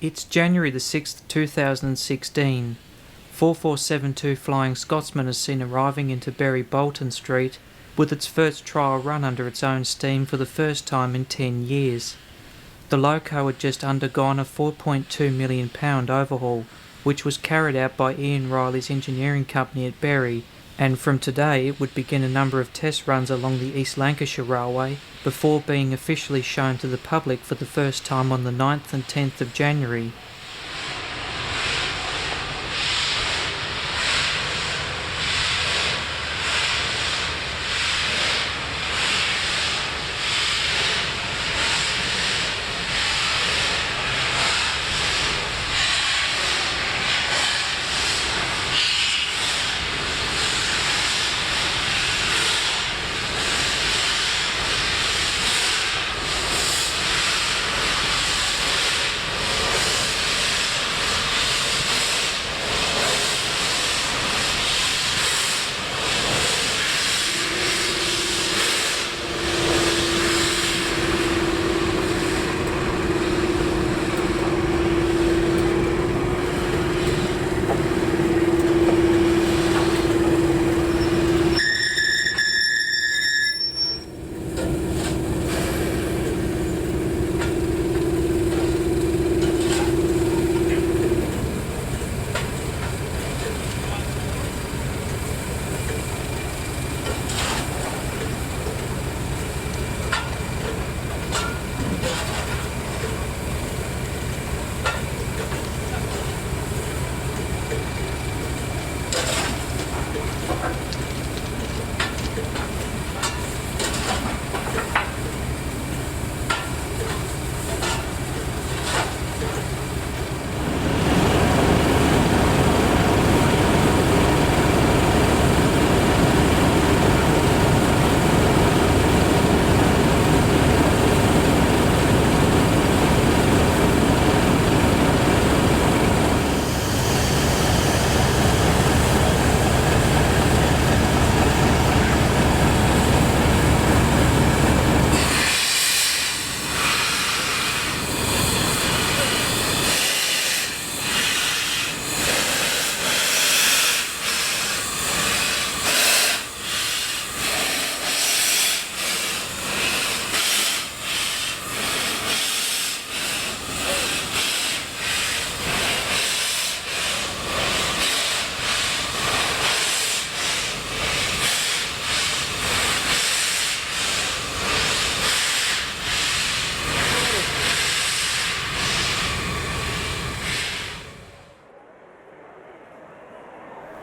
It's January the 6th, 2016. 4472 Flying Scotsman is seen arriving into Bury Bolton Street with its first trial run under its own steam for the first time in 10 years. The loco had just undergone a £4.2 million overhaul, which was carried out by Ian Riley's engineering company at Bury, and from today it would begin a number of test runs along the East Lancashire Railway before being officially shown to the public for the first time on the 9th and 10th of January.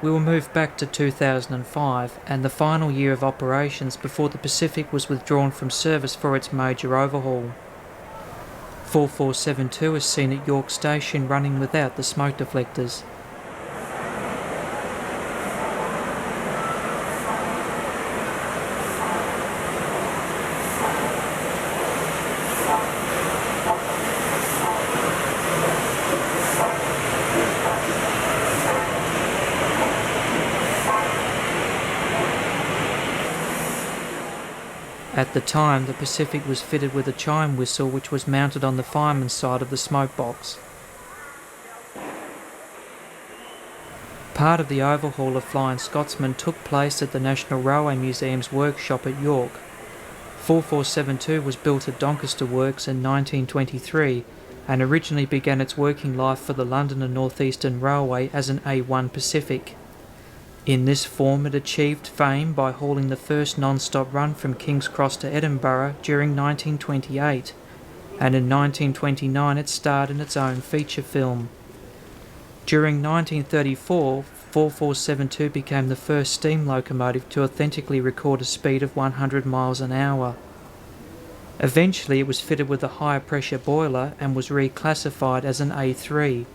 We will move back to 2005 and the final year of operations before the Pacific was withdrawn from service for its major overhaul. 4472 is seen at York Station running without the smoke deflectors. At the time, the Pacific was fitted with a chime whistle which was mounted on the fireman's side of the smoke box. Part of the overhaul of Flying Scotsman took place at the National Railway Museum's workshop at York. 4472 was built at Doncaster Works in 1923 and originally began its working life for the London and North Eastern Railway as an A1 Pacific. In this form it achieved fame by hauling the first non-stop run from King's Cross to Edinburgh during 1928, and in 1929 it starred in its own feature film. During 1934, 4472 became the first steam locomotive to authentically record a speed of 100 miles an hour. Eventually it was fitted with a higher pressure boiler and was reclassified as an A3.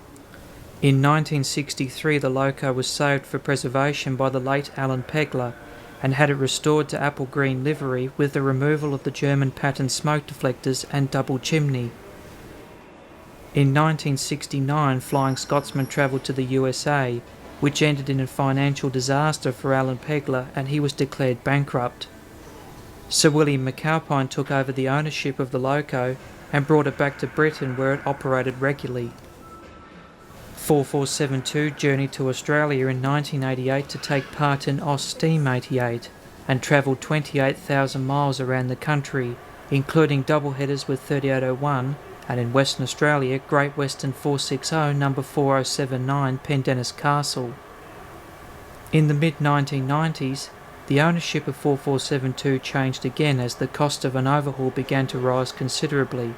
In 1963 the loco was saved for preservation by the late Alan Pegler and had it restored to apple green livery with the removal of the German pattern smoke deflectors and double chimney. In 1969 Flying Scotsman travelled to the USA, which ended in a financial disaster for Alan Pegler and he was declared bankrupt. Sir William McAlpine took over the ownership of the loco and brought it back to Britain where it operated regularly. 4472 journeyed to Australia in 1988 to take part in Steam 88 and travelled 28,000 miles around the country, including doubleheaders with 3801 and in Western Australia Great Western 460 number 4079 Pendennis Castle. In the mid-1990s, the ownership of 4472 changed again as the cost of an overhaul began to rise considerably.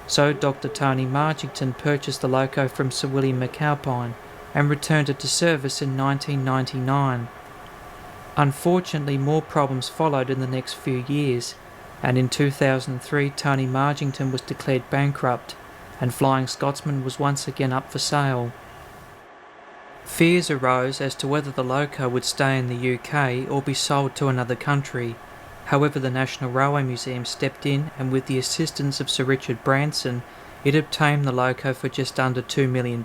So Dr. Tony Margington purchased the loco from Sir William McAlpine and returned it to service in 1999. Unfortunately, more problems followed in the next few years, and in 2003 Tony Margington was declared bankrupt and Flying Scotsman was once again up for sale. Fears arose as to whether the loco would stay in the UK or be sold to another country. However, the National Railway Museum stepped in and with the assistance of Sir Richard Branson, it obtained the loco for just under £2 million.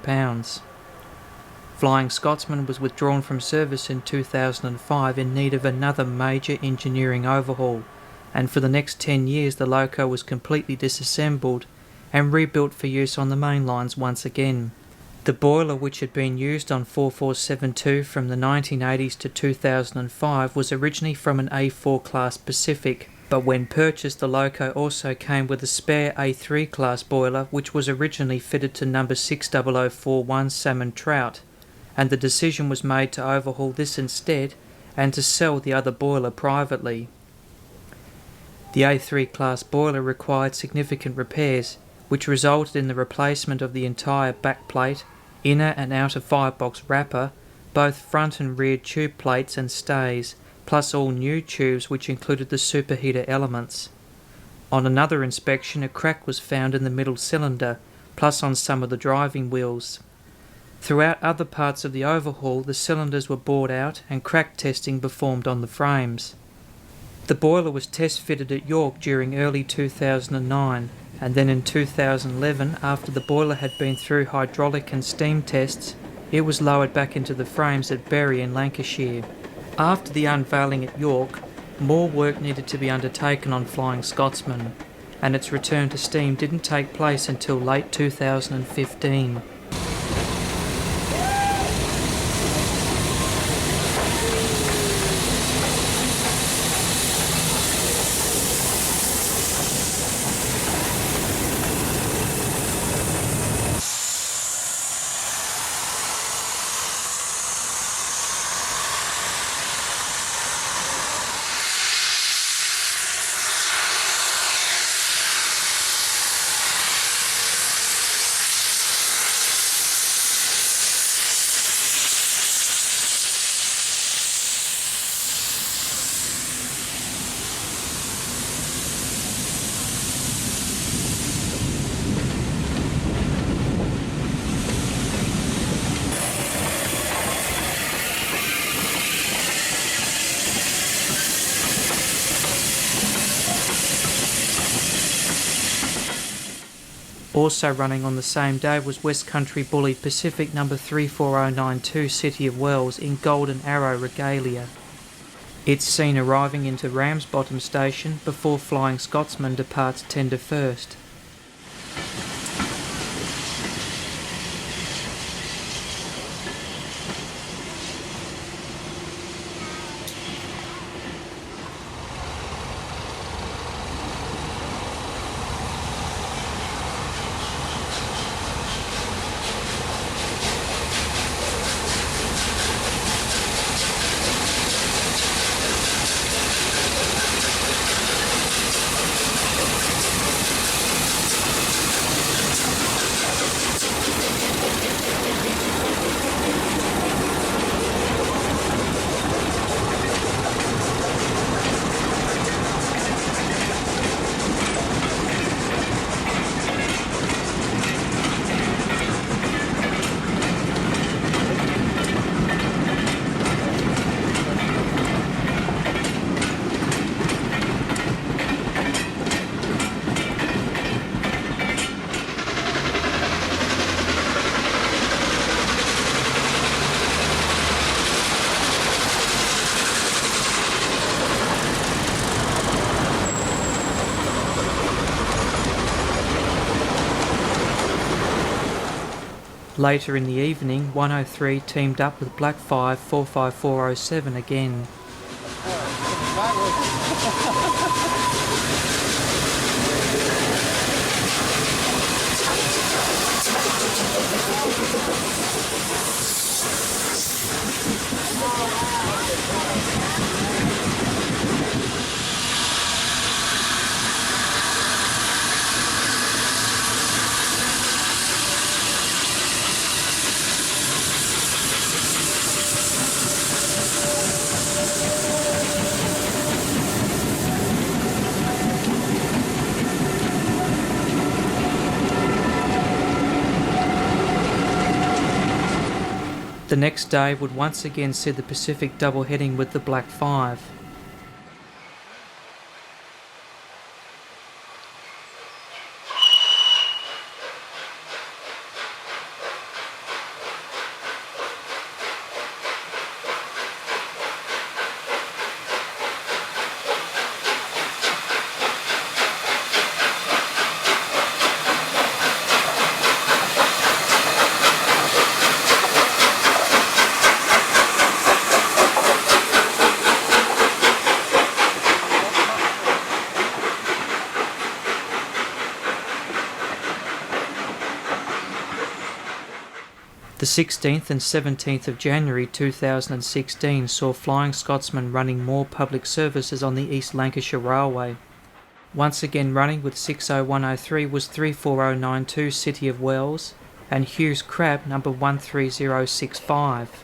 Flying Scotsman was withdrawn from service in 2005 in need of another major engineering overhaul, and for the next 10 years the loco was completely disassembled and rebuilt for use on the main lines once again. The boiler which had been used on 4472 from the 1980s to 2005 was originally from an A4 class Pacific, but when purchased the loco also came with a spare A3 class boiler which was originally fitted to number 60041 Salmon Trout, and the decision was made to overhaul this instead and to sell the other boiler privately. The A3 class boiler required significant repairs, which resulted in the replacement of the entire backplate, inner and outer firebox wrapper, both front and rear tube plates and stays, plus all new tubes which included the superheater elements. On another inspection a crack was found in the middle cylinder, plus on some of the driving wheels. Throughout other parts of the overhaul the cylinders were bored out and crack testing performed on the frames. The boiler was test fitted at York during early 2009, and then in 2011, after the boiler had been through hydraulic and steam tests, it was lowered back into the frames at Bury in Lancashire. After the unveiling at York, more work needed to be undertaken on Flying Scotsman, and its return to steam didn't take place until late 2015. Also running on the same day was West Country Bully Pacific number 34092 City of Wells in Golden Arrow regalia. It's seen arriving into Ramsbottom Station before Flying Scotsman departs tender first. Later in the evening, 103 teamed up with Black 5 45407 again. The next day would once again see the Pacific double heading with the Black 5. The 16th and 17th of January 2016 saw Flying Scotsman running more public services on the East Lancashire Railway. Once again running with 60103 was 34092 City of Wells and Hughes Crab number 13065.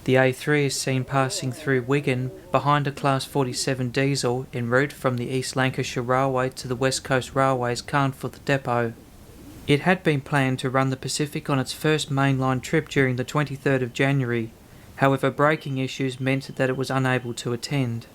The A3 is seen passing through Wigan behind a Class 47 diesel en route from the East Lancashire Railway to the West Coast Railway's Carnforth depot. It had been planned to run the Pacific on its first mainline trip during the 23rd of January, however braking issues meant that it was unable to attend.